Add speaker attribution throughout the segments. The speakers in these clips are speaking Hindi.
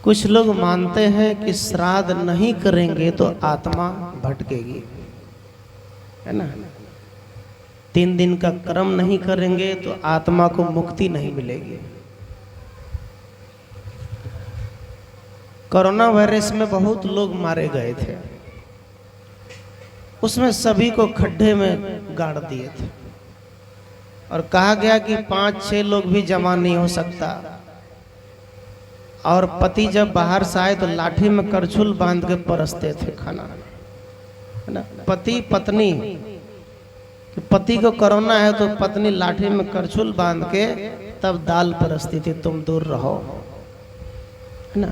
Speaker 1: कुछ लोग मानते हैं कि श्राद्ध नहीं करेंगे तो आत्मा भटकेगी, है ना। 3 दिन का कर्म नहीं करेंगे तो आत्मा को मुक्ति नहीं मिलेगी। कोरोना वायरस में बहुत लोग मारे गए थे, उसमें सभी को खड्डे में गाड़ दिए थे और कहा गया कि 5-6 लोग भी जमा नहीं हो सकता। और पति जब बाहर से आए तो लाठी में करछुल बांध के परसते थे खाना, है ना। पति पत्नी, पति को कोरोना है तो पत्नी लाठी में करछुल बांध के तब दाल परसती थी, तुम दूर रहो, है ना।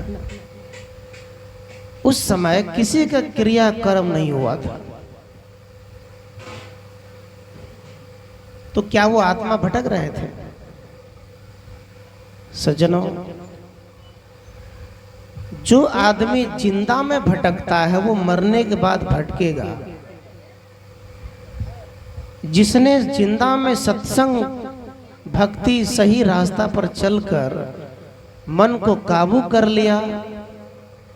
Speaker 1: उस समय किसी का क्रिया कर्म नहीं हुआ था, तो क्या वो आत्मा भटक रहे थे? सज्जनों, जो आदमी जिंदा में भटकता है वो मरने के बाद भटकेगा। जिसने जिंदा में सत्संग, भक्ति, सही रास्ता पर चलकर मन को काबू कर लिया,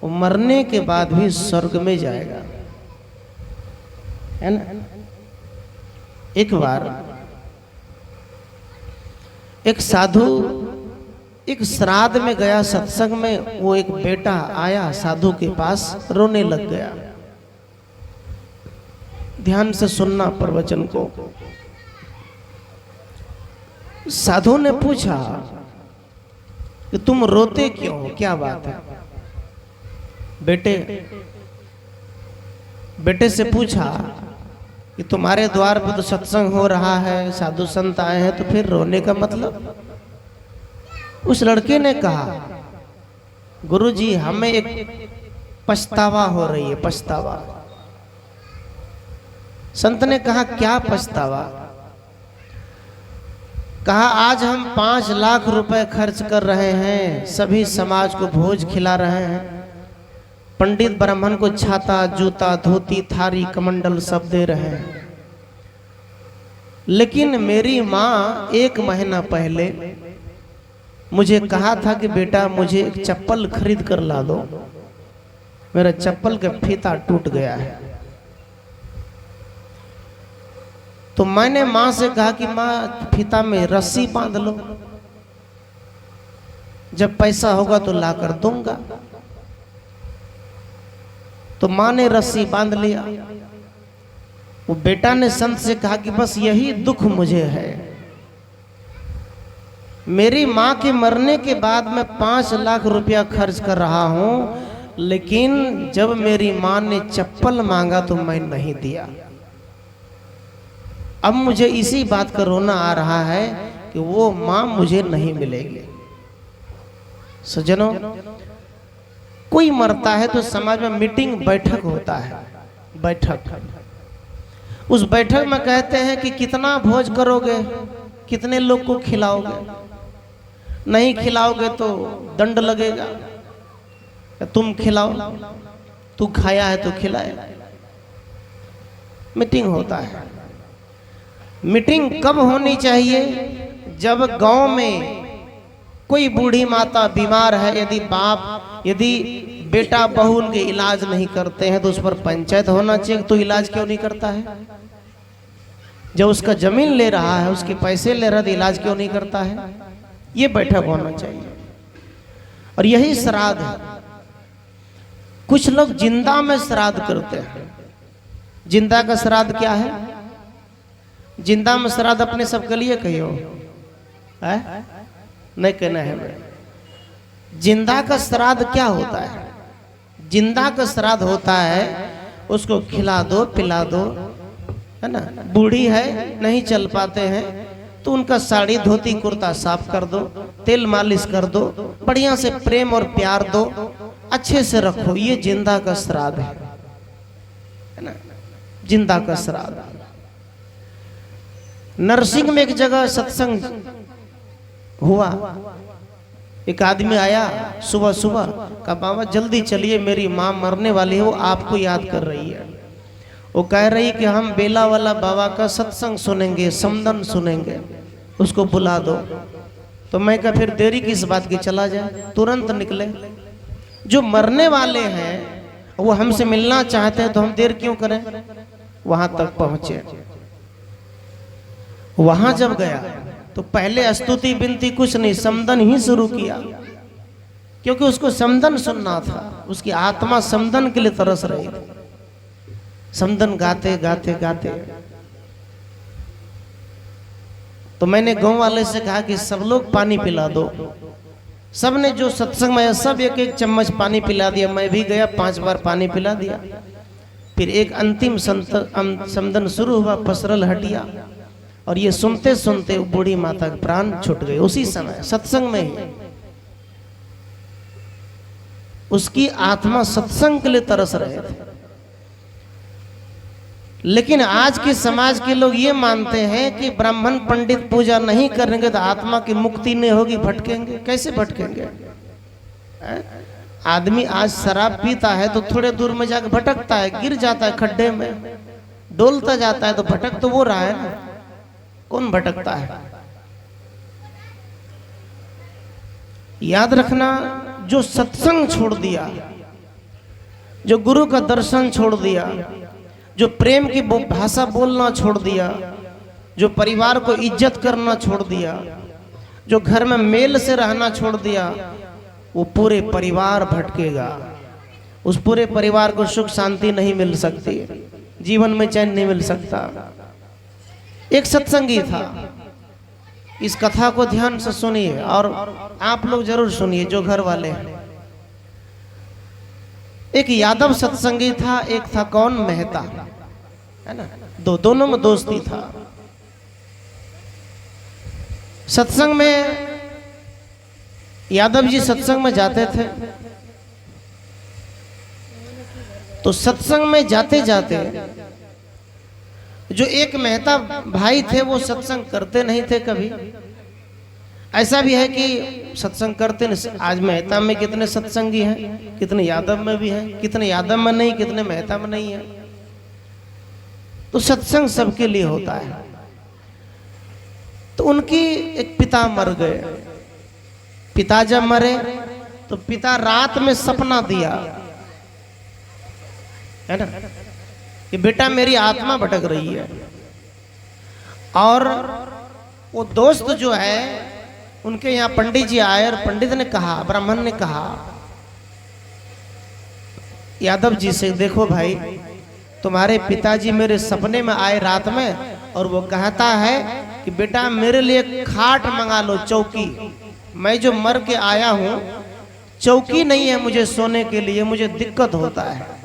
Speaker 1: वो मरने के बाद भी स्वर्ग में जाएगा, है ना। एक बार एक साधु एक श्राद्ध में गया, सत्संग में। वो एक बेटा आया साधु के पास, रोने लग गया। ध्यान से सुनना प्रवचन को। साधु ने पूछा कि तुम रोते क्यों, क्या बात है? बेटे से पूछा कि तुम्हारे द्वार पर तो सत्संग हो रहा है, साधु संत आए हैं, तो फिर रोने का मतलब? उस लड़के ने कहा, गुरुजी हमें एक पछतावा हो रही है, पछतावा। संत ने कहा, क्या पछतावा? कहा, आज हम 5 लाख रुपए खर्च कर रहे हैं, सभी समाज को भोज खिला रहे हैं, पंडित ब्राह्मण को छाता, जूता, धोती, थारी, कमंडल सब दे रहे हैं, लेकिन मेरी माँ 1 महीना पहले मुझे कहा था कि बेटा मुझे एक चप्पल खरीद कर ला दो, मेरा चप्पल का फीता टूट गया है। तो मैंने माँ से कहा कि माँ फीता में रस्सी बांध लो, जब पैसा होगा तो ला कर दूंगा। तो माँ ने रस्सी बांध लिया। वो बेटा ने संत से कहा कि बस यही दुख मुझे है, मेरी माँ के मरने के बाद मैं 5 लाख रुपया खर्च कर रहा हूं, लेकिन जब मेरी माँ ने चप्पल मांगा तो मैं नहीं दिया। अब मुझे इसी बात का रोना आ रहा है कि वो माँ मुझे नहीं मिलेगी। सज्जनों, कोई मरता है तो समाज में मीटिंग, बैठक होता है, बैठक। उस बैठक में कहते हैं कि कितना भोज करोगे, कितने लोग को खिलाओगे, नहीं खिलाओगे तो दंड लगेगा, तुम खिलाओ, तू खाया है तो खिलाए। मीटिंग होता है। मीटिंग कब होनी चाहिए? जब गांव में कोई बूढ़ी माता बीमार है, यदि बेटा बहू उनके इलाज नहीं करते हैं तो उस पर पंचायत होना चाहिए, तो इलाज क्यों नहीं करता है? जब उसका जमीन ले रहा है, उसके पैसे ले रहा है, तो इलाज क्यों नहीं करता है? ये बैठक होना चाहिए। और यही श्राद्ध है। कुछ लोग जिंदा में श्राद्ध करते हैं। जिंदा का श्राद्ध क्या है? जिंदा में श्राद्ध अपने सबके लिए कहियो है? नहीं कहना है मैं। जिंदा का श्राद्ध क्या होता है? जिंदा का श्राद्ध होता है उसको खिला दो, पिला दो, है ना। बूढ़ी है, नहीं चल पाते हैं तो उनका साड़ी, धोती, कुर्ता साफ कर दो, तेल मालिश कर दो, बढ़िया से प्रेम और प्यार दो, अच्छे से रखो। ये जिंदा का श्राद्ध है ना, जिंदा का श्राद्ध। नरसिंह में एक जगह सत्संग हुआ। एक आदमी आया सुबह सुबह, कहा बाबा जल्दी चलिए, मेरी माँ मरने वाली है, वो आपको याद कर रही है। वो कह रही कि हम बेला वाला बाबा का सत्संग सुनेंगे, समदन सुनेंगे, उसको बुला दो। तो मैं कहा फिर देरी किस बात की, चला जाए। तुरंत निकले, जो मरने वाले हैं वो हमसे मिलना चाहते हैं तो हम देर क्यों करें, वहां तक पहुंचे। वहां जब गया तो पहले स्तुति विनती कुछ नहीं, समदन ही शुरू किया, क्योंकि उसको समदन सुनना था। उसकी आत्मा समदन के लिए तरस रही थी। समदन गाते गाते गाते तो मैंने गांव वाले से कहा कि सब लोग पानी पिला दो। सब ने जो सत्संग में सब एक एक चम्मच पानी पिला दिया। मैं भी गया 5 बार पानी पिला दिया। फिर एक अंतिम समदन शुरू हुआ, पसरल हटिया, और ये सुनते सुनते बूढ़ी माता के प्राण छूट गए उसी समय सत्संग में ही। उसकी आत्मा सत्संग के लिए तरस रहे थे। लेकिन आज के समाज के लोग ये मानते हैं कि ब्राह्मण पंडित पूजा नहीं करेंगे तो आत्मा की मुक्ति नहीं होगी, भटकेंगे। कैसे भटकेंगे? आदमी आज शराब पीता है तो थोड़े दूर में जाकर भटकता है, गिर जाता है खड्डे में, डोलता जाता है, तो भटक तो वो रहा है ना। कौन भटकता है? याद रखना, जो सत्संग छोड़ दिया, जो गुरु का दर्शन छोड़ दिया, जो प्रेम की भाषा बोलना छोड़ दिया, जो परिवार को इज्जत करना छोड़ दिया, जो घर में मेल से रहना छोड़ दिया, वो पूरे परिवार भटकेगा। उस पूरे परिवार को सुख शांति नहीं मिल सकती, जीवन में चैन नहीं मिल सकता। एक सत्संगी था, इस कथा को ध्यान से सुनिए और आप लोग जरूर सुनिए जो घर वाले हैं। एक यादव सत्संगी था, एक था कौन, मेहता, है ना। दोनों में दोस्ती था। सत्संग में यादव जी सत्संग में जाते थे, तो सत्संग में जाते जाते जो एक मेहता भाई थे वो सत्संग करते नहीं थे कभी। ऐसा भी है कि सत्संग करते नहीं। आज मेहता में कितने सत्संगी हैं, कितने यादव में भी हैं, कितने यादव में नहीं, कितने मेहता में नहीं है। तो सत्संग सबके लिए होता है। तो उनकी एक पिता मर गए। पिता जब मरे तो पिता रात में सपना दिया, है ना, कि बेटा मेरी आत्मा भटक रही है। और वो दोस्त जो है उनके यहाँ पंडित जी आए और पंडित ने कहा, ब्राह्मण ने कहा यादव जी से, देखो भाई तुम्हारे पिताजी मेरे सपने में आए रात में और वो कहता है कि बेटा मेरे लिए खाट मंगा लो, चौकी। मैं जो मर के आया हूं, चौकी नहीं है मुझे सोने के लिए, मुझे दिक्कत होता है।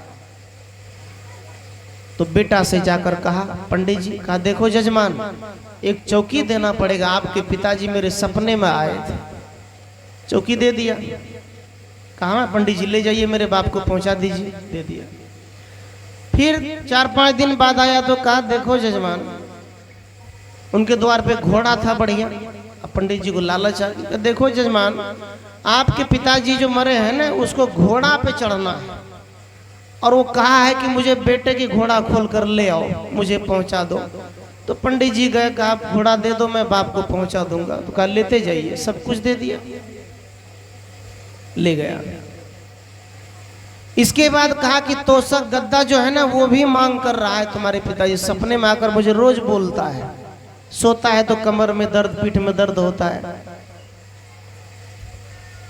Speaker 1: तो बेटा से जाकर कहा, पंडित जी कहा, देखो जजमान एक चौकी देना पड़ेगा, आपके पिताजी मेरे सपने में आए थे। चौकी दे दिया। कहा पंडित जी ले जाइए मेरे बाप को पहुंचा दीजिए। दे दिया। फिर 4-5 दिन बाद आया तो कहा, देखो जजमान, उनके द्वार पे घोड़ा था बढ़िया। अब पंडित जी को लालच आ गया, देखो जजमान आपके पिताजी जो मरे हैं ना उसको घोड़ा पे चढ़ना है, और वो कहा है कि मुझे बेटे की घोड़ा खोल कर ले आओ, मुझे पहुंचा दो। तो पंडित जी गए, कहा घोड़ा दे दो मैं बाप को पहुंचा दूंगा। तो कहा लेते जाइए। सब कुछ दे दिया, ले गया। इसके बाद कहा कि तोशक गद्दा जो है ना वो भी मांग कर रहा है तुम्हारे पिताजी, सपने में आकर मुझे रोज बोलता है, सोता है तो कमर में दर्द, पीठ में दर्द होता है।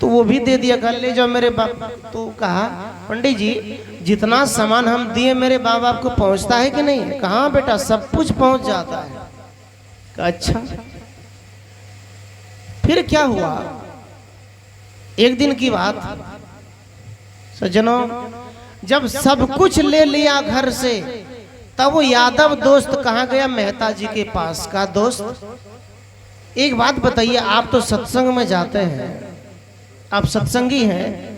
Speaker 1: तो वो भी दे दिया, कहा ले जाओ मेरे बाप। तो कहा पंडित जी जितना सामान हम दिए मेरे बाप बाप को पहुंचता है कि नहीं? कहा बेटा सब कुछ पहुंच जाता है। कहा अच्छा। फिर क्या हुआ, एक दिन की बात सज्जनों, जब सब कुछ ले लिया घर से, तब वो यादव दोस्त कहाँ गया? मेहता जी के पास। कहा दोस्त एक बात बताइए, आप तो सत्संग में जाते हैं, आप सत्संगी हैं,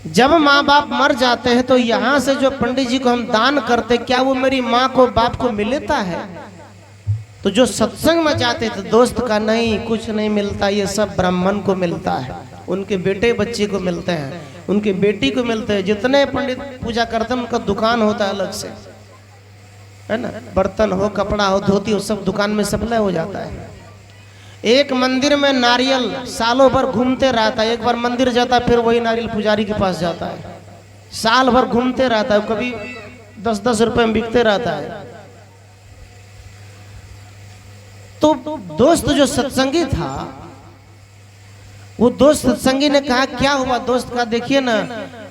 Speaker 1: जब माँ बाप मर जाते हैं तो यहाँ से जो पंडित जी को हम दान करते, क्या वो मेरी माँ को बाप को मिलता है? तो जो सत्संग में जाते थे दोस्त का नहीं, कुछ नहीं मिलता, ये सब ब्राह्मण को मिलता है, उनके बेटे बच्चे को मिलते हैं, उनके बेटी को मिलते हैं। जितने पंडित पूजा करते हैं उनका दुकान होता है अलग से, है ना, बर्तन हो, कपड़ा हो, धोती हो, सब दुकान में सप्लाई हो जाता है। एक मंदिर में नारियल सालों भर घूमते रहता है, एक बार मंदिर जाता फिर वही नारियल पुजारी के पास जाता है, साल भर घूमते रहता है, कभी 10-10 रुपए में बिकते रहता है। तो दोस्त जो सत्संगी था, वो दोस्त सत्संगी ने कहा क्या हुआ दोस्त का, देखिए ना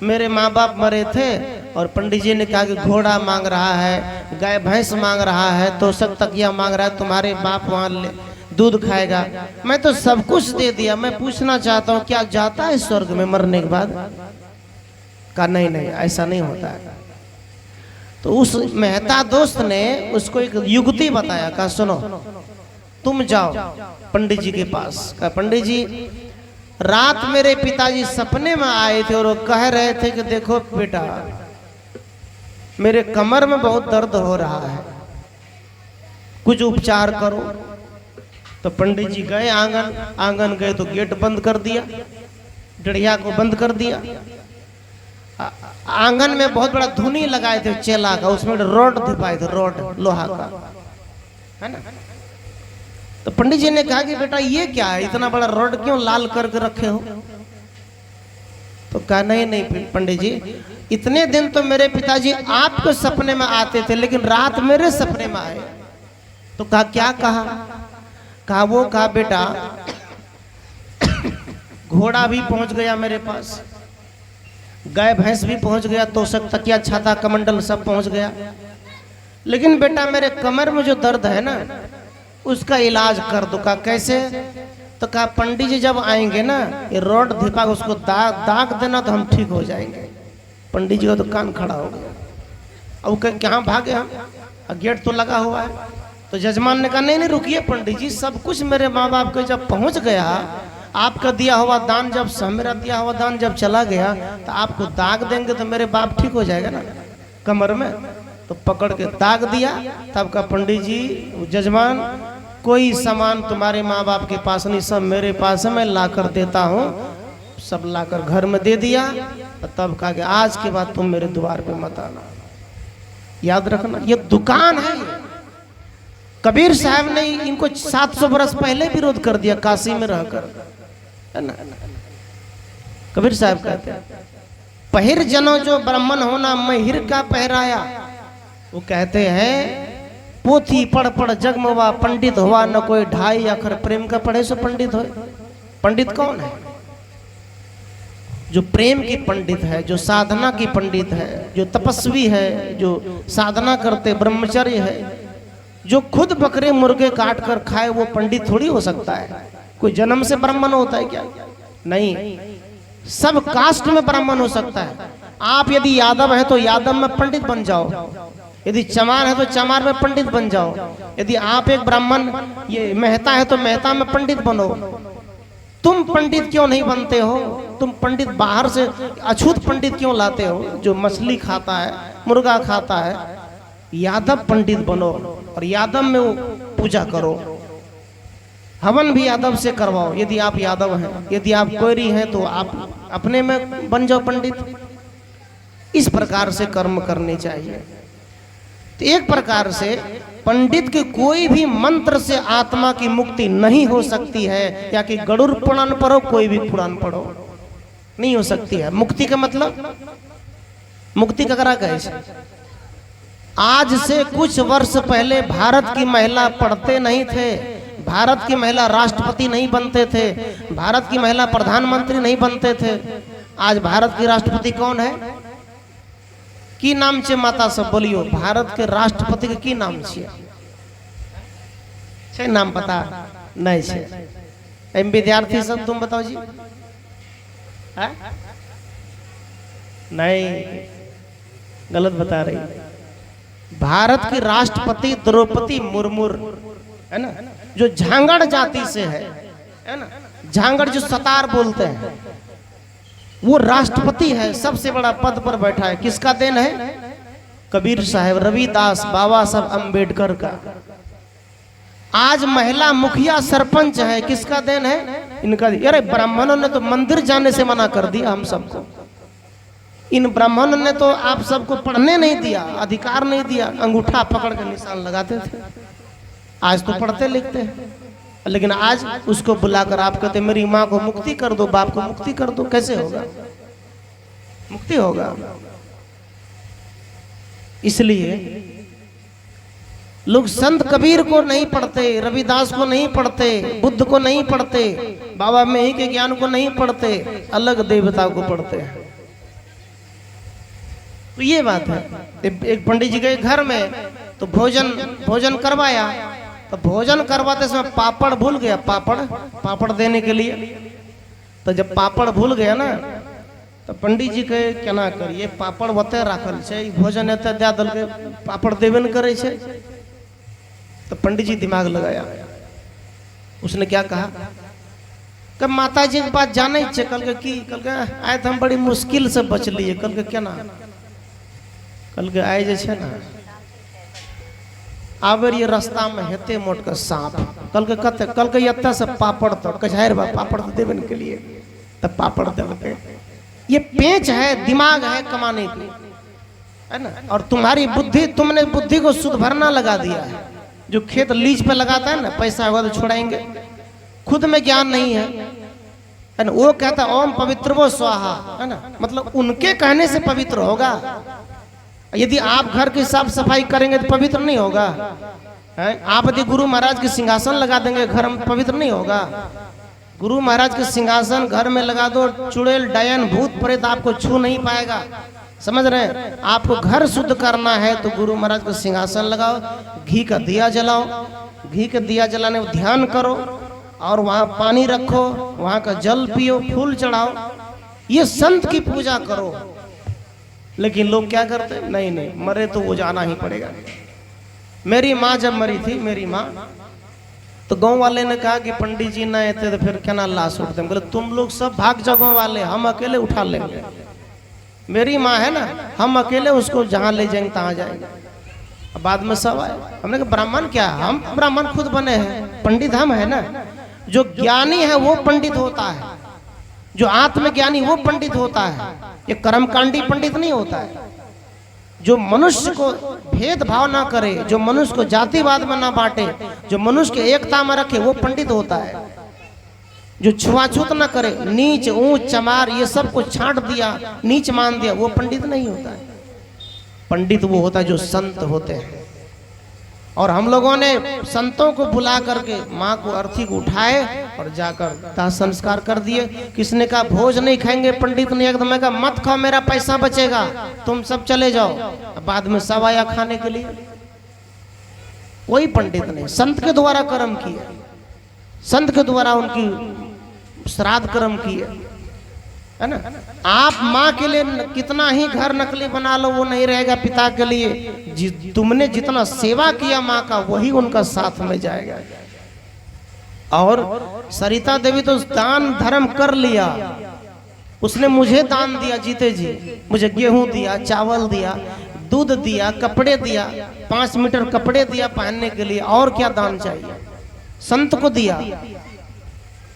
Speaker 1: मेरे माँ बाप मरे थे और पंडित जी ने कहा कि घोड़ा मांग रहा है, गाय भैंस मांग रहा है, तो सब तकिया मांग रहा है, तुम्हारे बाप वहाँ दूध खाएगा। मैं तो सब कुछ दे दिया, मैं पूछना चाहता हूँ क्या जाता है स्वर्ग में मरने के बाद? कहा नहीं नहीं ऐसा नहीं होता है। तो उस मेहता दोस्त ने उसको एक युक्ति बताया, कहा सुनो तुम जाओ पंडित जी के पास। कहा पंडित जी रात मेरे पिताजी सपने में आए थे और वो कह रहे थे कि देखो बेटा मेरे कमर में बहुत दर्द हो रहा है, कुछ उपचार करो। तो पंडित जी गए आंगन गए तो गेट बंद कर दिया, डढ़िया को बंद कर दिया। आंगन में बहुत बड़ा धुनी लगाए थे चेला का, उसमें रोड धिपाए थे, रोड लोहा का है ना। तो पंडित जी ने कहा कि बेटा ये क्या है, इतना बड़ा रोड क्यों लाल करके रखे हो? तो कहा नहीं नहीं पंडित जी इतने दिन तो मेरे पिताजी आपके सपने में आते थे लेकिन रात मेरे सपने में आए। तो कहा क्या कहा? कहा वो कहा बेटा घोड़ा भी पहुंच गया मेरे पास, गाय भैंस भी पहुंच गया, तोशक तकिया छाता कमंडल सब पहुंच गया, लेकिन बेटा मेरे कमर में जो दर्द है ना उसका इलाज कर दो। कहा कैसे? तो कहा पंडित जी जब आएंगे ना ये रोड धिपा उसको दाग देना तो हम ठीक हो जाएंगे। पंडित जी का तो कान खड़ा हो गया, अब कहाँ भागे हम, गेट तो लगा हुआ है। तो जजमान ने कहा नहीं नहीं रुकिए पंडित जी, सब कुछ मेरे माँ बाप को जब पहुंच गया, आपका दिया हुआ दान जब मेरा दिया हुआ दान जब चला गया तो आपको दाग देंगे तो मेरे बाप ठीक हो जाएगा ना कमर में। तो पकड़ के दाग दिया। तब का पंडित जी जजमान कोई सामान तुम्हारे माँ बाप के पास नहीं, सब मेरे पास है, मैं ला कर देता हूँ। सब लाकर घर में दे दिया। तब कहा कि आज के बाद तुम मेरे द्वार पे मत आना, याद रखना ये दुकान है। कबीर साहब ने इनको 700 बरस पहले विरोध कर दिया काशी में रहकर, है ना। कबीर साहब कहते हैं पहिर जनो जो ब्राह्मण होना महिर का पहराया। वो कहते हैं पोथी पढ़ पढ़ जगमवा पंडित हुआ, न कोई 2.5 अक्षर प्रेम का पढ़े सो पंडित हो। पंडित कौन है? जो प्रेम की पंडित है, जो साधना की पंडित है, जो तपस्वी है, जो साधना करते ब्रह्मचर्य है, जो खुद बकरे मुर्गे काट कर खाए वो पंडित थोड़ी हो सकता है। कोई जन्म से ब्राह्मण होता है क्या? नहीं, सब कास्ट में ब्राह्मण हो सकता है। आप यदि यादव है तो यादव में पंडित बन जाओ, यदि चमार है तो चमार में पंडित बन जाओ, यदि आप एक ब्राह्मण ये मेहता है तो मेहता में पंडित बनो। तुम पंडित क्यों नहीं बनते हो? तुम पंडित बाहर से अछूत पंडित क्यों लाते हो जो मछली खाता है, मुर्गा खाता है? यादव पंडित बनो और यादव में वो पूजा करो, हवन भी यादव से करवाओ यदि आप यादव हैं। यदि आप कोयरी हैं तो आप अपने में बन जाओ पंडित। इस प्रकार से कर्म करने चाहिए। तो एक प्रकार से पंडित के कोई भी मंत्र से आत्मा की मुक्ति नहीं हो सकती है, या कि गरुड़ पुराण पढ़ो, कोई भी पुराण पढ़ो, नहीं हो सकती है। मुक्ति का मतलब मुक्ति ककरा कहे? आज से कुछ वर्ष पहले भारत की महिला पढ़ते नहीं थे, भारत की महिला राष्ट्रपति नहीं बनते थे, भारत की महिला प्रधानमंत्री नहीं बनते थे। आज भारत की राष्ट्रपति कौन है? की नाम छे माता सब बोलियो, भारत के राष्ट्रपति के की नाम छे? छे नाम पता नहीं छे? एम विद्यार्थी सब तुम बताओ जी। है? नहीं, गलत बता रही। भारत की राष्ट्रपति द्रौपदी मुर्मू है ना, जो झांगड़ जाति से है ना, झांगड़ जो सतार बोलते हैं, वो राष्ट्रपति है, सबसे बड़ा पद पर बैठा है। किसका देन है? कबीर साहब, रविदास, बाबा साहब अम्बेडकर का। आज महिला मुखिया सरपंच है, किसका देन है? इनका। अरे ब्राह्मणों ने तो मंदिर जाने से मना कर दिया हम सबको। इन ब्राह्मणों ने तो आप सबको पढ़ने नहीं दिया, अधिकार नहीं दिया, अंगूठा पकड़ के निशान लगाते थे। आज तो पढ़ते लिखते हैं, लेकिन आज उसको बुलाकर आप कहते मेरी माँ को मुक्ति कर दो, बाप को मुक्ति कर दो, कैसे होगा? मुक्ति होगा? इसलिए लोग संत कबीर को नहीं पढ़ते, रविदास को नहीं पढ़ते, बुद्ध को नहीं पढ़ते, बाबा मही के ज्ञान को नहीं पढ़ते, अलग देवता को पढ़ते हैं। तो ये बात है। एक पंडित जी गए घर में, तो भोजन करवाया, तो भोजन करवाते समय पापड़ भूल गया, पापड़ देने के लिए। तो जब पापड़ भूल गया ना, तो पंडित जी कहे केना करिए, पापड़ ओते राखल छै, भोजन एते दे दल के, पापड़ देबे न करे छै। तो पंडित जी दिमाग लगाया, उसने क्या कहा कि माता जी के पास जाने छे, कल के की, कल के आए तो हम बड़ी मुश्किल से बचलिए, कल के केना, कल के आए जे छे ना, आबर ये रास्ता में हेते मोट का सांप, कल के कते, कल के यत्ता से पापड़ तो कछायर बा पापड़ देबे के लिए, तब पापड़ देबे। ये पेंच है, दिमाग है कमाने की, है ना। और तुम्हारी बुद्धि, तुमने बुद्धि को शुद्ध भरना लगा दिया है। जो खेत लीज पे लगाता है ना, पैसा होगा तो छोड़ाएंगे, खुद में ज्ञान नहीं है ना। वो कहता ओम पवित्र वो स्वाहा, है ना, मतलब उनके कहने से पवित्र होगा। यदि आप घर की साफ सफाई करेंगे तो पवित्र नहीं होगा, है? आप यदि गुरु महाराज के सिंहासन लगा देंगे घर में, पवित्र नहीं होगा। गुरु महाराज के सिंहासन घर में लगा दो, चुड़ैल डायन भूत प्रेत आपको छू नहीं पाएगा, समझ रहे हैं। आपको घर शुद्ध करना है तो गुरु महाराज का सिंहासन लगाओ, घी का दिया जलाओ, घी का दिया जलाने में ध्यान करो, और वहाँ पानी रखो, वहाँ का जल पियो, फूल चढ़ाओ, ये संत की पूजा करो। लेकिन लोग क्या करते, नहीं मरे तो वो जाना ही पड़ेगा। मेरी माँ जब मरी थी, मेरी माँ, तो गांव वाले ने कहा कि पंडित जी ना आते तो फिर क्या लाश उठते, बोले तुम लोग सब भाग जाओ गाँव वाले, हम अकेले उठा लेंगे। मेरी माँ है ना, हम अकेले उसको जहाँ ले जाएंगे तहाँ जाएंगे। अब बाद में सब आए, हमने कहा ब्राह्मण क्या, हम ब्राह्मण खुद बने हैं, पंडित हम है ना। जो ज्ञानी है वो पंडित होता है, जो आत्मज्ञानी वो पंडित होता है, ये कर्मकांडी पंडित नहीं होता है। जो मनुष्य को भेदभाव ना करे, जो मनुष्य को जातिवाद में ना बांटे, जो मनुष्य के एकता में रखे, वो पंडित होता है। जो छुआछूत न करे, नीच ऊंच चमार ये सब को छांट दिया, नीच मान दिया, वो पंडित नहीं होता है। पंडित वो होता है जो संत होते हैं। और हम लोगों ने संतों को बुला करके माँ को अर्थी को उठाए और जाकर दाह संस्कार कर दिए। किसने कहा भोज नहीं खाएंगे, पंडित ने एकदम कहा मत खाओ, मेरा पैसा बचेगा, तुम सब चले जाओ। बाद में सब आया खाने के लिए। कोई पंडित नहीं, संत के द्वारा कर्म किया, संत के द्वारा उनकी श्राद्ध कर्म किए, है ना। आप माँ के लिए कितना ही घर नकली बना लो, वो नहीं रहेगा पिता के लिए। तुमने जितना सेवा किया माँ का, वही उनका साथ में जाएगा। और सरिता देवी तो दान धर्म कर लिया, उसने मुझे दान दिया, जीते जी मुझे गेहूं दिया, चावल दिया, दूध दिया, कपड़े दिया, 5 मीटर कपड़े दिया पहनने के लिए, और क्या दान चाहिए। संत को दिया,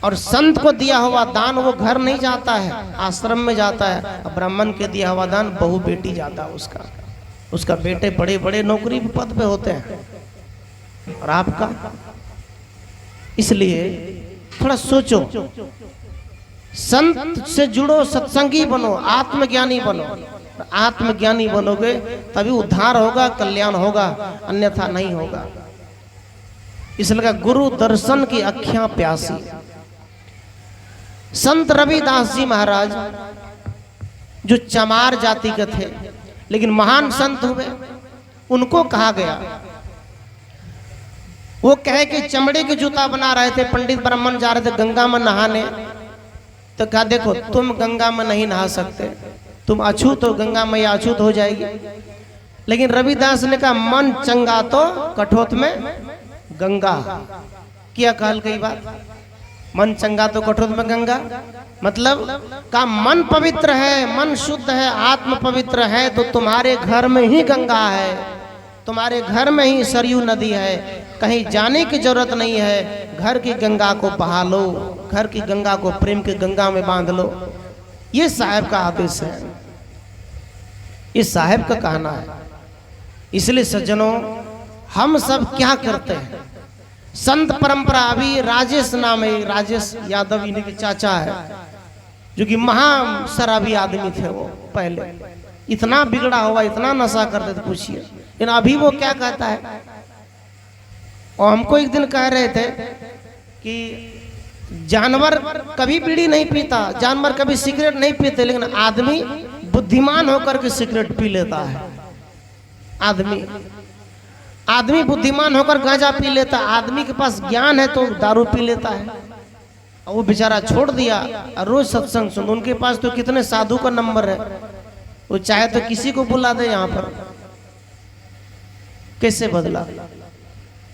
Speaker 1: और संत को दिया हुआ दान वो घर नहीं जाता है, आश्रम में जाता है। ब्राह्मण के दिया हुआ दान बहू बेटी जाता है, उसका बेटे बड़े बड़े नौकरी पद पे होते हैं, और आपका। इसलिए थोड़ा सोचो, संत से जुड़ो, सत्संगी बनो, आत्मज्ञानी बनो। आत्मज्ञानी बनोगे तभी उद्धार होगा, कल्याण होगा, अन्यथा नहीं होगा। इसलिए गुरु दर्शन की अखियां प्यासी। संत रविदास जी महाराज जो चमार जाति के थे, लेकिन महान संत हुए, उनको कहा गया, वो कहे कि चमड़े के जूता बना रहे थे, पंडित ब्राह्मण जा रहे थे गंगा में नहाने, तो कहा देखो तुम गंगा में नहीं नहा सकते, तुम अछूत हो, गंगा में अछूत हो जाएगी। लेकिन रविदास ने कहा मन चंगा तो कठोत में गंगा। क्या कहल कई बात, मन चंगा तो कठोत में गंगा, मतलब का मन पवित्र है, मन शुद्ध है, आत्म पवित्र है, तो तुम्हारे घर में ही गंगा है, तुम्हारे घर में ही सरयू नदी है, कहीं जाने की जरूरत नहीं है। घर की गंगा को बहा लो, घर की गंगा को प्रेम की गंगा में बांध लो। ये साहब का आदेश है, ये साहब का कहना है। इसलिए सज्जनों, हम सब क्या करते हैं, संत परंपरा अभी राजेश नाम है, राजेश यादव इन्हीं के चाचा है, जो कि महा शराबी आदमी थे वो पहले, इतना बिगड़ा हुआ, इतना नशा करते थे पूछिए। लेकिन अभी वो क्या कहता है, और हमको एक दिन कह रहे थे कि जानवर कभी बीड़ी नहीं पीता, जानवर कभी सिगरेट नहीं पीते, लेकिन आदमी बुद्धिमान होकर के सिगरेट पी लेता है। आदमी बुद्धिमान होकर गांजा पी लेता, आदमी के पास ज्ञान है तो दारू पी लेता है। और वो बेचारा छोड़ दिया और रोज सत्संग सुन, उनके पास तो कितने साधु का नंबर है, वो चाहे तो किसी को बुला दे यहाँ पर। कैसे बदला?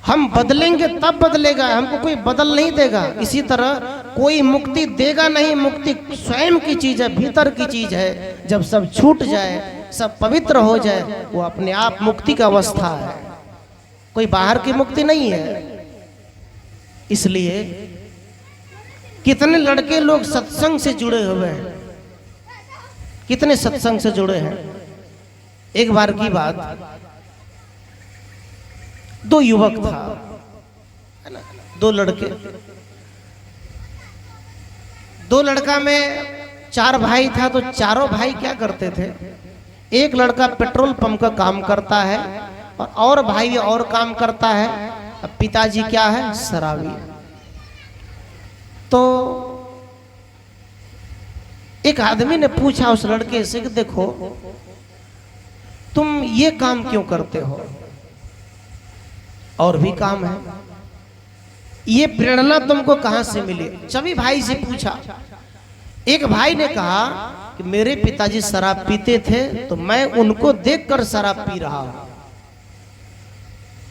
Speaker 1: हम बदलेंगे तब बदलेगा, हमको कोई बदल नहीं देगा। इसी तरह कोई मुक्ति देगा नहीं, मुक्ति स्वयं की चीज है, भीतर की चीज है। जब सब छूट जाए, सब पवित्र हो जाए, वो अपने आप मुक्ति का अवस्था है, कोई बाहर की मुक्ति नहीं है। इसलिए कितने लड़के लोग सत्संग से जुड़े हुए हैं, कितने सत्संग से जुड़े हैं। एक बार की बात, दो युवक था, है ना, दो लड़के, दो लड़का में चार भाई था। तो चारों भाई क्या करते थे, एक लड़का पेट्रोल पंप का काम करता है और भाई और काम करता है। अब पिताजी क्या है, शराबी। तो एक आदमी ने पूछा उस लड़के से कि देखो तुम ये काम क्यों करते हो, और भी काम है, ये प्रेरणा तुमको कहां से मिली? सभी भाई से पूछा। एक भाई ने कहा कि मेरे पिताजी शराब पीते थे तो मैं उनको देखकर शराब पी रहा हूं।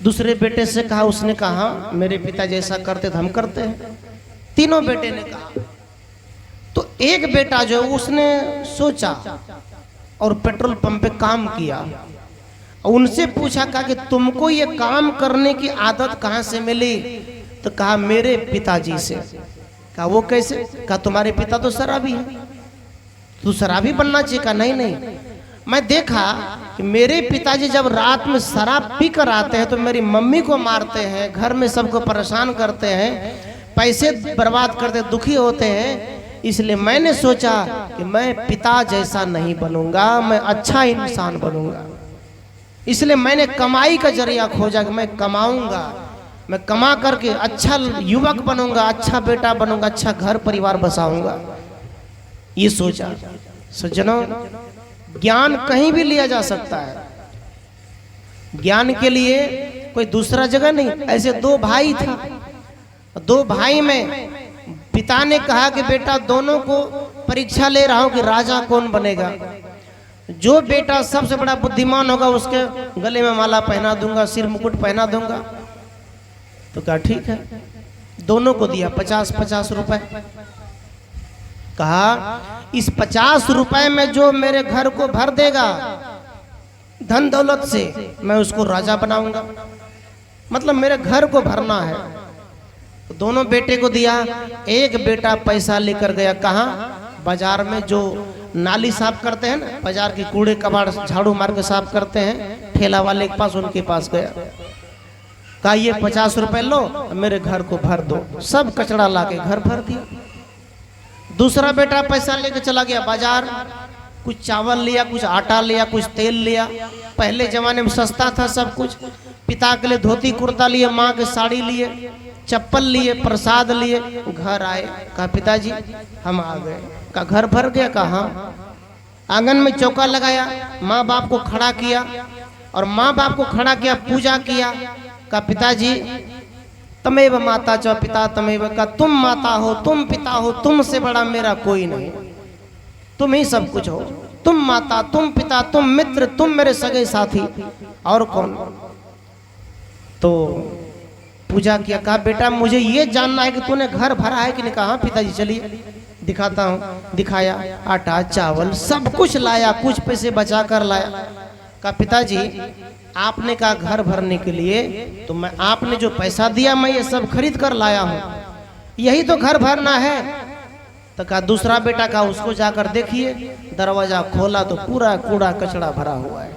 Speaker 1: दूसरे बेटे से कहा, उसने कहा मेरे पिताजी ऐसा करते थे, हम करते हैं। तीनों बेटे ने कहा। तो एक बेटा जो उसने सोचा और पेट्रोल पंप पे काम किया, उनसे पूछा, कहा कि तुमको ये काम करने की आदत कहां से मिली? तो कहा मेरे पिताजी से। कहा वो कैसे? कहा तुम्हारे पिता तो शराबी है, तू शराबी बनना चाहिए। कहा नहीं नहीं, मैं देखा कि मेरे पिताजी जब रात में शराब पी कर आते हैं तो मेरी मम्मी को मारते हैं, घर में सबको परेशान करते हैं, पैसे बर्बाद करते, दुखी होते हैं। इसलिए मैंने सोचा कि मैं पिता जैसा नहीं बनूंगा, मैं अच्छा इंसान बनूंगा। इसलिए मैंने कमाई का जरिया खोजा कि मैं कमाऊंगा, मैं कमा करके अच्छा युवक बनूंगा, अच्छा बेटा बनूंगा, अच्छा घर परिवार बसाऊंगा, ये सोचा। सज्जनों, ज्ञान कहीं भी लिया जा सकता है, ज्ञान के लिए कोई दूसरा जगह नहीं। ऐसे दो भाई था, दो भाई में पिता ने कहा कि बेटा दोनों को परीक्षा ले रहा हूं कि राजा कौन बनेगा। जो बेटा सबसे बड़ा बुद्धिमान होगा उसके गले में माला पहना दूंगा, सिर मुकुट पहना दूंगा। तो कहा ठीक है, दोनों को दिया 50-50 रुपए। कहा इस 50 रुपए में जो मेरे घर को भर देगा धन दौलत से, मैं उसको राजा बनाऊंगा, मतलब मेरे घर को भरना है। तो दोनों बेटे को दिया। एक बेटा पैसा लेकर गया कहाँ, बाजार में जो नाली साफ करते हैं ना, बाजार के कूड़े कबाड़ झाड़ू मार के साफ करते हैं, ठेला वाले के पास, उनके पास गया। कहा ये 50 रुपए लो, मेरे घर को भर दो। सब कचड़ा लाके घर भर दिया। दूसरा बेटा पैसा लेके चला गया बाजार, कुछ चावल लिया, कुछ आटा लिया, कुछ तेल लिया। पहले जमाने में सस्ता था सब कुछ। पिता के लिए धोती कुर्ता लिए, माँ के साड़ी लिए, चप्पल लिए, प्रसाद लिए। घर आए, कहा पिताजी हम आ गए। का घर भर गया? कहा आंगन में चौका लगाया, माँ बाप को खड़ा किया, और माँ बाप को खड़ा किया, पूजा किया। का पिताजी तमेव माता च पिता तमेव, का तुम माता हो, तुम पिता हो, तुमसे बड़ा मेरा कोई नहीं, तुम ही सब कुछ हो। तुम माता, तुम पिता, तुम मित्र, तुम मेरे सगे साथी, और कौन? तो पूजा किया। कहा बेटा मुझे ये जानना है कि तूने घर भरा है कि नहीं? कहा पिताजी चलिए दिखाता हूँ। दिखाया, आटा चावल सब कुछ लाया, कुछ पैसे बचा कर लाया। कहा पिताजी आपने कहा घर भरने के लिए, तो मैं आपने जो पैसा दिया मैं ये सब खरीद कर लाया हूँ, यही तो घर भरना है। तो कहा दूसरा बेटा का उसको जाकर देखिए। दरवाजा खोला तो पूरा कूड़ा कचड़ा भरा हुआ है।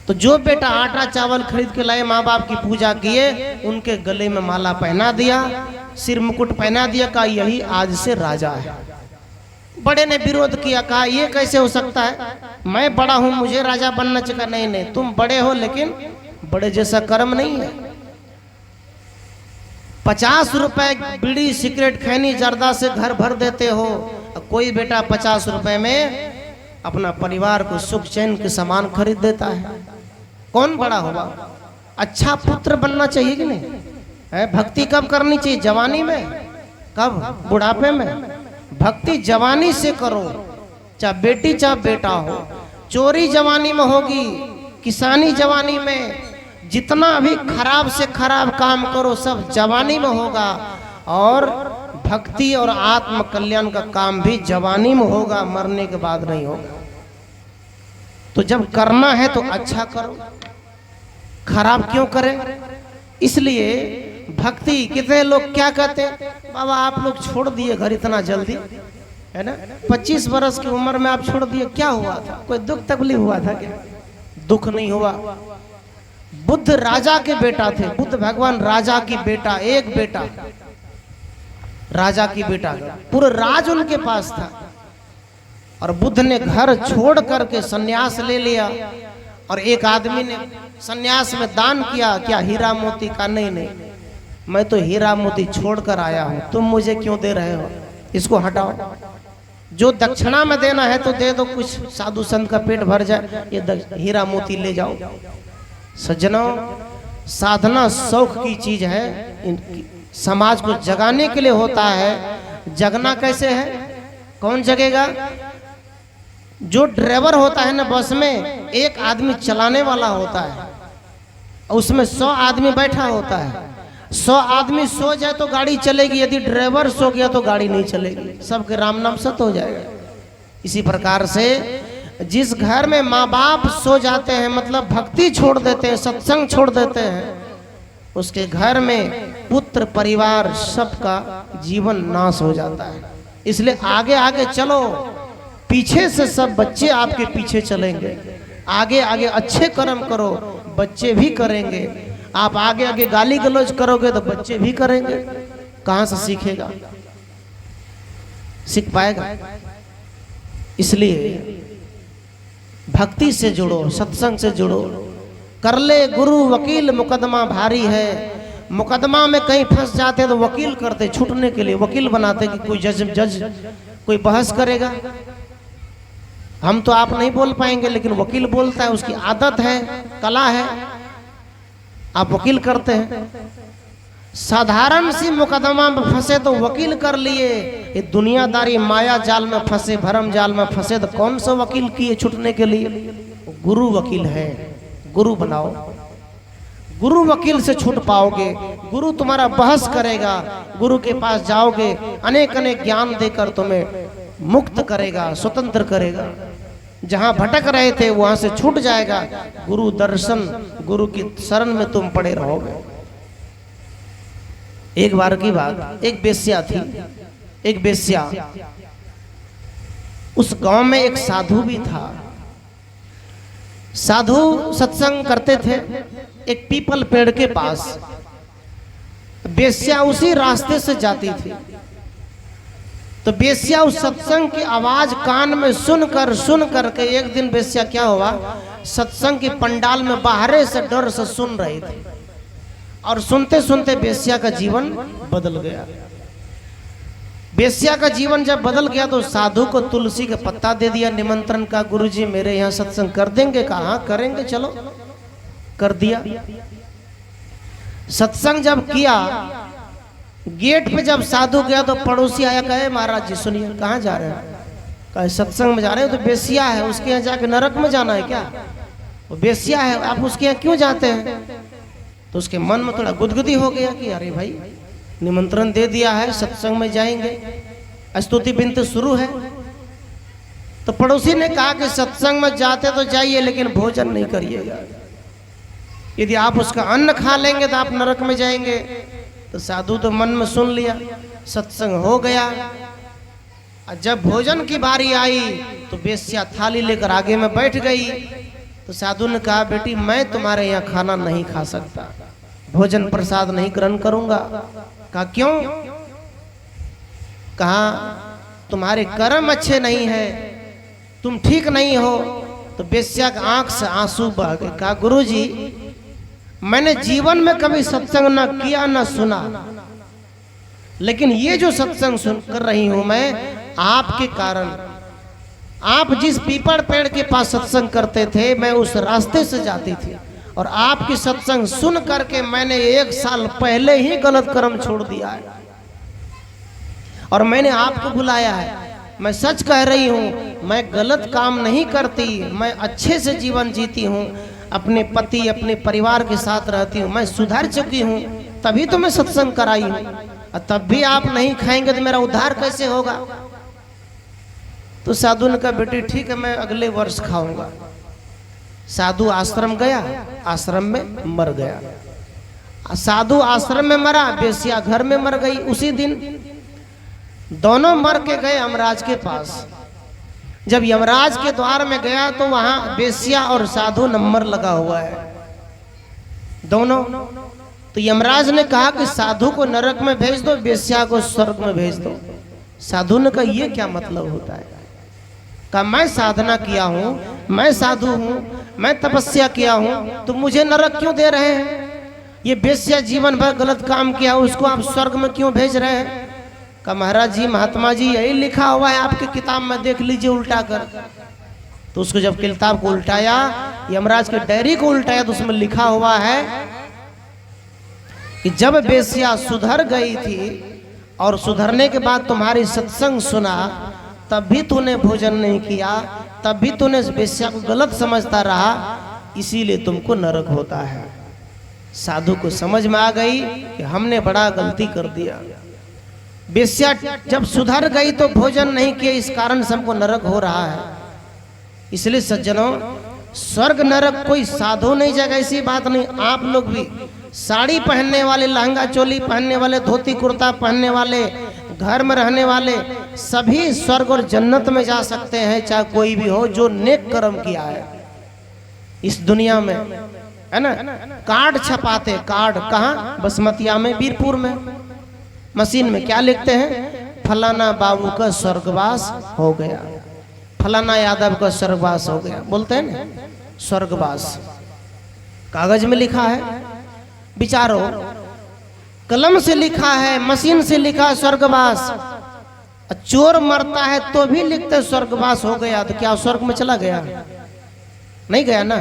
Speaker 1: तो जो बेटा आटा चावल खरीद के लाए, माँ बाप की पूजा किए, उनके गले में माला पहना दिया, सिर मुकुट पहना दिया, कहा यही आज से राजा है। बड़े ने विरोध किया, कहा ये कैसे हो सकता है, मैं बड़ा हूं, मुझे राजा बनना चाहिए। नहीं नहीं, तुम बड़े हो लेकिन बड़े जैसा कर्म नहीं है। 50 रुपए बीड़ी सिगरेट खैनी जर्दा से घर भर देते हो, कोई बेटा 50 रुपए में अपना परिवार को सुख चैन के सामान खरीद देता है। कौन बड़ा होगा? अच्छा पुत्र बनना चाहिए कि नहीं है? भक्ति कब करनी चाहिए? जवानी में? कब? बुढ़ापे में? भक्ति जवानी से करो, चाहे बेटी चाहे बेटा हो। चोरी जवानी में होगी, किसानी जवानी में, जितना भी खराब से खराब काम करो सब जवानी में होगा, और भक्ति और आत्म कल्याण का काम भी जवानी में होगा, मरने के बाद नहीं होगा। तो जब करना है तो अच्छा करो, खराब क्यों करें? इसलिए भक्ति, कितने लोग क्या कहते हैं, बाबा आप लोग छोड़ दिए घर इतना जल्दी, है ना, 25 वर्ष की उम्र में आप छोड़ दिए, क्या हुआ था? कोई दुख तकलीफ हुआ था क्या? दुख नहीं हुआ। बुद्ध राजा के बेटा थे, बुद्ध भगवान राजा की बेटा, एक बेटा राजा की बेटा, पूरा राज उनके पास था। और बुद्ध ने घर छोड़ करके सन्यास ले लिया, और एक आदमी ने सन्यास में दान किया, क्या हीरा मोती का? नहीं नहीं, मैं तो हीरा मोती छोड़कर आया हूं, तुम मुझे क्यों दे रहे हो? इसको हटाओ। जो दक्षिणा में देना है तो दे दो, कुछ साधु संत का पेट भर जाए, ये हीरा मोती ले जाओ। सज्जनों, साधना शौक की चीज है, समाज को जगाने के लिए होता है। जगना कैसे है? कौन जगेगा? जो ड्राइवर होता है ना बस में, एक आदमी चलाने वाला होता है, उसमें 100 आदमी बैठा होता है। 100 आदमी सो जाए तो गाड़ी चलेगी, यदि ड्राइवर सो गया तो गाड़ी नहीं चलेगी, सबके राम नाम सत हो जाएगा। इसी प्रकार से जिस घर में माँ बाप सो जाते हैं, मतलब भक्ति छोड़ देते हैं, सत्संग छोड़ देते हैं, उसके घर में पुत्र परिवार सबका जीवन नाश हो जाता है। इसलिए आगे आगे चलो, पीछे से सब बच्चे आपके पीछे चलेंगे। आगे आगे अच्छे कर्म करो, बच्चे भी करेंगे। आप आगे आगे गाली गलौज करोगे तो बच्चे भी करेंगे। कहां से सीखेगा? सीख पाएगा? इसलिए भक्ति से जुड़ो, सत्संग से जुड़ो। कर ले गुरु वकील मुकदमा भारी है। मुकदमा में कहीं फंस जाते तो वकील करते, छूटने के लिए वकील बनाते कि कोई जज कोई बहस करेगा। हम तो आप नहीं बोल पाएंगे, लेकिन वकील बोलता है, उसकी आदत है, कला है, आप वकील करते हैं। साधारण सी मुकदमा में फंसे तो वकील कर लिए, ये दुनियादारी माया जाल में फंसे, भरम जाल में फंसे तो कौन सा वकील किए छूटने के लिए? गुरु वकील है, गुरु बनाओ। गुरु वकील से छूट पाओगे। गुरु तुम्हारा बहस करेगा, गुरु के पास जाओगे, अनेक अनेक ज्ञान देकर तुम्हें मुक्त करेगा, स्वतंत्र करेगा। जहां भटक रहे थे वहां से छूट जाएगा। गुरु दर्शन, गुरु की शरण में तुम पड़े रहोगे। एक बार की बात, एक बेश्या थी, एक बेश्या, उस गांव में एक साधु भी था। साधु सत्संग करते थे एक पीपल पेड़ के पास। बेश्या उसी रास्ते से जाती थी, तो बेश्या उस सत्संग की आवाज कान में सुन करके एक दिन बेश्या क्या हुआ, सत्संग की पंडाल में बाहरे से डर से सुन रही थी, और सुनते सुनते बेश्या का जीवन बदल गया। बेश्या का जीवन जब बदल गया तो साधु को तुलसी का पत्ता दे दिया निमंत्रण का, गुरुजी मेरे यहाँ सत्संग कर देंगे? कहा करेंगे, चलो। कर दिया। सत्संग जब किया, गेट पे जब साधु गया तो पड़ोसी आया, कहे महाराज जी सुनिए, कहाँ जा रहे हैं? कहे सत्संग में जा रहे हो। तो बेश्या है, उसके यहाँ जाके नरक में जाना है क्या? वो बेश्या है, आप उसके यहाँ क्यों जाते हैं? तो उसके मन में थोड़ा गुदगुदी हो गया कि अरे भाई निमंत्रण दे दिया है, सत्संग में जाएंगे, स्तुति बिनती शुरू है। तो पड़ोसी ने कहा कि सत्संग में जाते तो जाइए, लेकिन भोजन नहीं करिएगा। यदि आप उसका अन्न खा लेंगे तो आप नरक में जाएंगे। तो साधु तो मन में सुन लिया, सत्संग हो गया। जब भोजन की बारी आई तो बेश्या थाली लेकर आगे में बैठ गई। तो साधु ने कहा बेटी मैं तुम्हारे यहाँ खाना नहीं खा सकता, भोजन प्रसाद नहीं ग्रहण करूंगा। कहा क्यों? कहा तुम्हारे कर्म अच्छे नहीं है, तुम ठीक नहीं हो। तो बेश्या की आंख से आंसू बह गए। कहा गुरुजी मैंने जीवन में कभी सत्संग न किया न सुना, लेकिन ये जो सत्संग सुन कर रही हूं मैं आपके कारण, आप जिस पीपल पेड़ के पास सत्संग करते थे मैं उस रास्ते से जाती थी, और आपकी सत्संग सुन करके मैंने 1 साल पहले ही गलत कर्म छोड़ दिया है और मैंने आपको बुलाया है। मैं सच कह रही हूँ, मैं गलत काम नहीं करती, मैं अच्छे से जीवन जीती हूँ, अपने पति अपने परिवार के साथ रहती हूँ, मैं सुधर चुकी हूँ, तभी तो मैं सत्संग कराई हूँ। और तब भी आप नहीं खाएंगे तो मेरा उद्धार कैसे होगा? तो साधु ने कहा बेटी ठीक है मैं अगले वर्ष खाऊंगा। साधु आश्रम गया, आश्रम में मर गया। साधु आश्रम में मरा, बेश्या घर में मर गई। उसी दिन दोनों मर के गए यमराज के पास। जब यमराज के द्वार में गया तो वहां बेश्या और साधु नंबर लगा हुआ है दोनों। तो यमराज ने कहा कि साधु को नरक में भेज दो, बेश्या को स्वर्ग में भेज दो। साधु ने कहा ये क्या मतलब होता है? कहा मैं साधना किया हूं, मैं साधु हूं, मैं तपस्या किया हूं, तो मुझे नरक क्यों दे रहे हैं? ये बेश्या जीवन भर गलत काम किया, उसको आप स्वर्ग में क्यों भेज रहे हैं? कहा महाराज जी महात्मा जी यही लिखा हुआ है आपकी किताब में, देख लीजिए उल्टा कर। तो उसको जब किताब को उल्टाया, यमराज के डायरी को उल्टाया, तो उसमें लिखा हुआ है कि जब बेश्या सुधर गई थी और सुधरने के बाद तुम्हारी सत्संग सुना, तब भी तूने भोजन नहीं किया, तब भी तूने बेश्या को गलत समझता रहा, इसीलिए तुमको नरक होता है। साधु को समझ में आ गई कि हमने बड़ा गलती कर दिया। बेश्या जब सुधर गई तो भोजन नहीं किया, इस कारण से हमको नरक हो रहा है। इसलिए सज्जनों, स्वर्ग नरक कोई साधु नहीं जाएगा, ऐसी बात नहीं। आप लोग भी साड़ी पहनने वाले, लहंगा चोली पहनने वाले, धोती कुर्ता पहनने वाले, घर में रहने वाले सभी स्वर्ग और जन्नत में जा सकते हैं, चाहे कोई भी हो जो नेक कर्म किया है इस दुनिया में, है ना। कार्ड छपाते, कार्ड कहाँ? बसमतिया में, बीरपुर में मशीन में क्या लिखते हैं? फलाना बाबू का स्वर्गवास हो गया, फलाना यादव का स्वर्गवास हो गया, बोलते हैं ना स्वर्गवास, कागज में लिखा है। विचारो, कलम से लिखा है, मशीन से लिखा है स्वर्गवास। चोर मरता है तो भी लिखते स्वर्गवास हो गया, तो क्या स्वर्ग में चला गया? नहीं गया ना।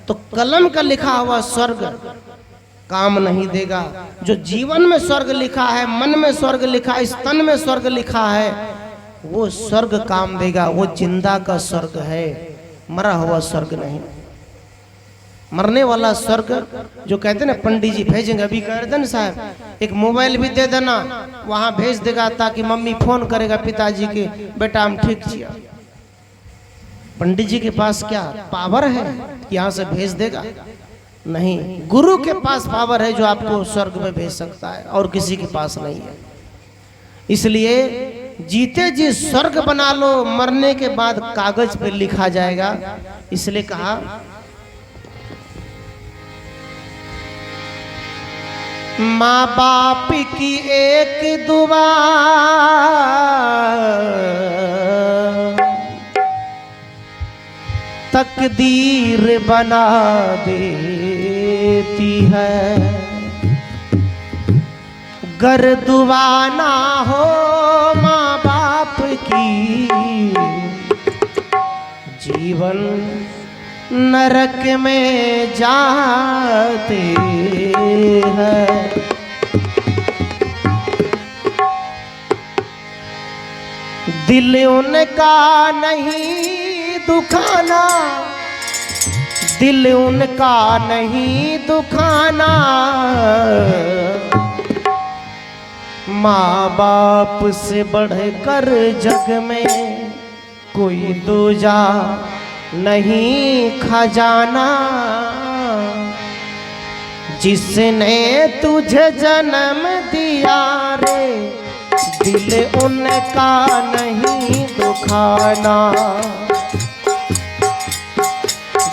Speaker 1: तो कलम का लिखा हुआ स्वर्ग काम नहीं देगा। जो जीवन में स्वर्ग लिखा है, मन में स्वर्ग लिखा है, स्तन में स्वर्ग लिखा है, वो स्वर्ग काम देगा। वो जिंदा का स्वर्ग है, मरा हुआ स्वर्ग नहीं। मरने वाला स्वर्ग जो कहते हैं ना, पंडित जी भेजेंगे, अभी कह रहे थे ना साहब एक मोबाइल भी दे देना, वहां भेज देगा, ताकि मम्मी फोन करेगा पिताजी के, बेटा हम ठीक किया। पंडित जी के पास क्या पावर है यहाँ से भेज देगा? नहीं, गुरु के पास पावर है जो आपको स्वर्ग में भेज सकता है, और किसी के पास नहीं है। इसलिए जीते जी स्वर्ग बना लो, मरने के बाद कागज पे लिखा जाएगा। इसलिए कहा माँ बाप की एक दुआ तकदीर बना देती है। गर दुआ ना हो माँ बाप की, जीवन नरक में जाते हैं। दिल उनका नहीं दुखाना, दिल उनका नहीं दुखाना, माँ बाप से बढ़कर जग में कोई दूजा नहीं खजाना। जिसने तुझे जन्म दिया रे, दिल उनका नहीं दुखाना।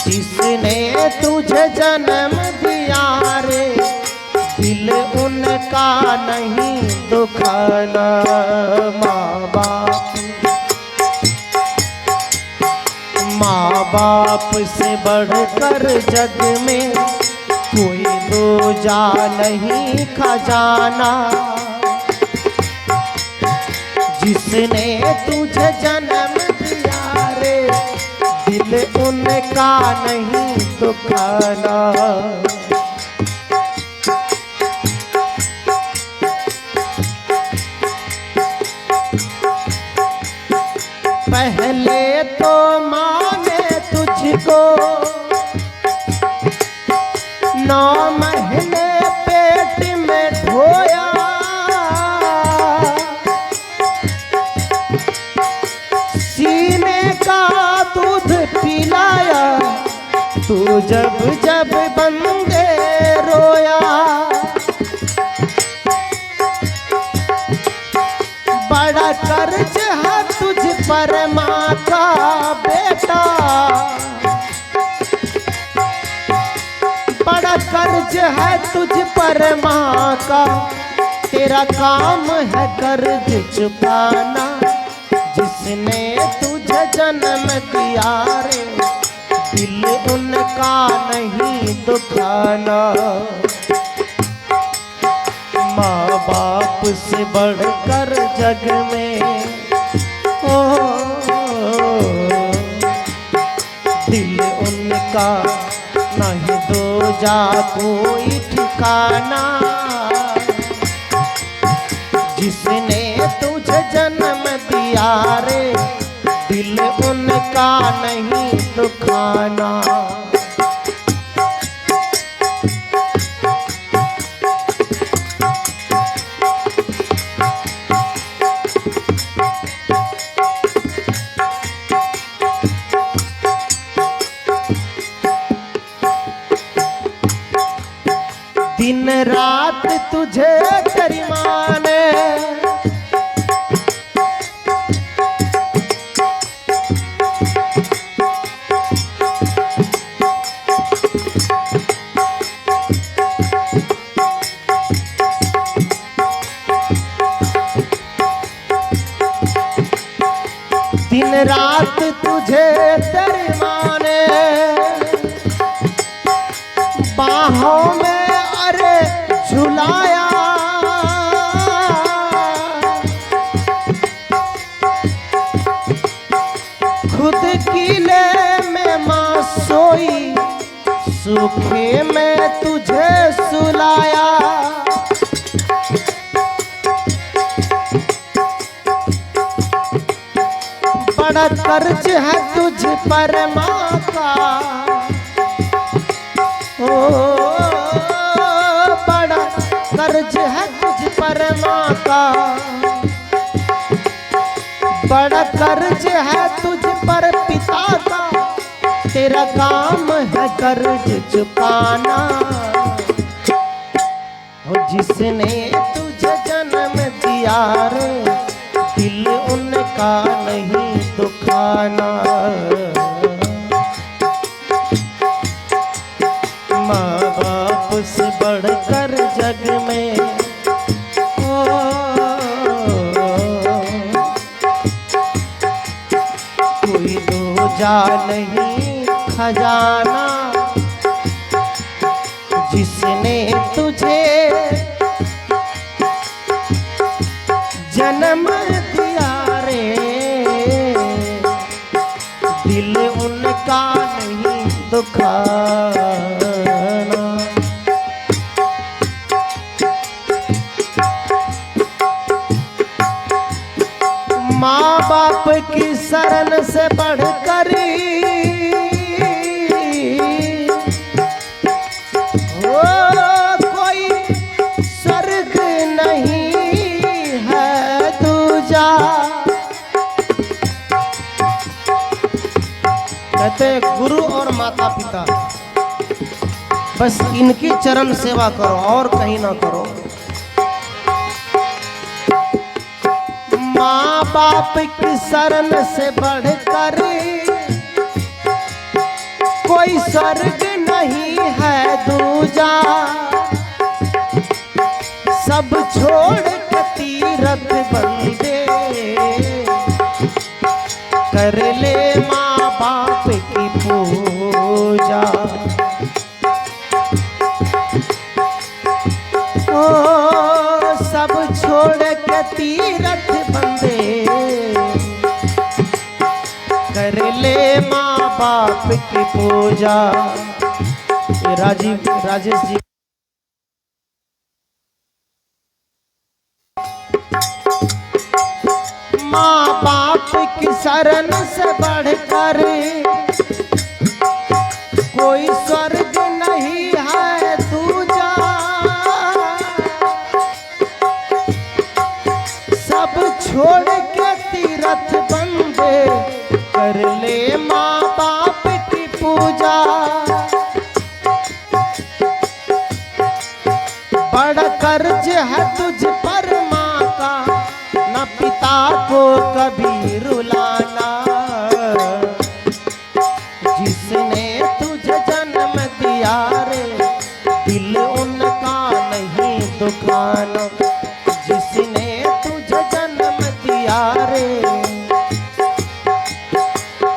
Speaker 1: जिसने तुझे जन्म दिया रे, दिल उनका नहीं दुखाना। माँ बाप से बढ़कर जग में कोई दूजा नहीं खजाना। जिसने तुझे जन्म दिया रे, दिल उनका नहीं दुखाना। पहले तो माँ ने तुझको 9 महीने पेट में ढोया। सीने का दूध पिलाया, तू जब जब बंदे रोया। बड़ा कर्ज है तुझ पर माँ का बेटा, बड़ा कर्ज है तुझ पर माँ का। तेरा काम है कर्ज चुकाना। जिसने तुझे जन्म दिया रे, दिल उनका नहीं दुखाना। माँ बाप से बढ़कर जग में ओ, दिल उनका नहीं दूजा कोई ठिकाना। जिसने तुझे जन्म दिया रे, दिल उनका नहीं दुखाना। दिन रात तुझे तेरी माँ ने दिन रात तुझे तेरी माँ ने बाहों में अरे झुलाया। खुद किले में माँ सोई, सूखे में तुझे सुलाया। बड़ा कर्ज है तुझ पर माँ का, ओ बड़ा कर्ज है तुझ पर माँ का। बड़ा कर्ज है तुझ पर पिता का। तेरा काम है कर्ज चुकाना। और जिसने तुझे जन्म दिया रे, दिल उनका नहीं दुखाना। माँ बाप से बढ़कर जग में ओ, कोई दूजा नहीं खजाना। जिसने तुझे जन्म दिया रे, दिल उनका नहीं दुखाना। माँ बाप की शरण से बढ़कर कोई स्वर्ग नहीं है दूजा। कहते गुरु और माता पिता, बस इनकी चरण सेवा करो और कहीं ना करो। माँ बाप की शरण से बढ़कर कोई स्वर्ग नहीं है दूजा, सब छोड़ के तीरथ बंदे, कर ले माँ बाप की पूजा। ओ सब छोड़ के तीरथ बंदे, कर ले माँ बाप की पूजा। ये राजेश जी माँ बाप की शरण से बढ़कर कोई स्वर्ग नहीं है दूजा, सब छोड़ के तीरथ बंदे, कर ले माँ बाप की पूजा। बड़ा कर्ज है तुझ पर माँ का, न पिता को कभी रुलाना, जिसने तुझे जन्म दिया रे दिल उनका नहीं दुखाना, जिसने तुझे जन्म दिया रे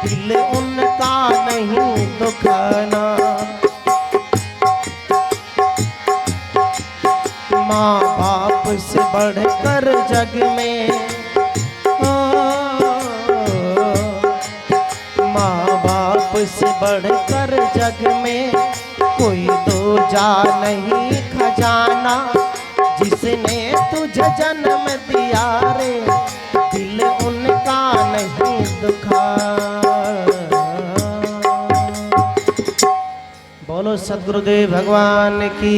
Speaker 1: दिल उनका नहीं दुखाना। माँ बाप से बढ़कर जग में, माँ बाप से बढ़कर जग में कोई दूजा नहीं खजाना, जिसने तुझे जन्म दिया रे दिल उनका नहीं दुखा। बोलो सद्गुरुदेव भगवान की।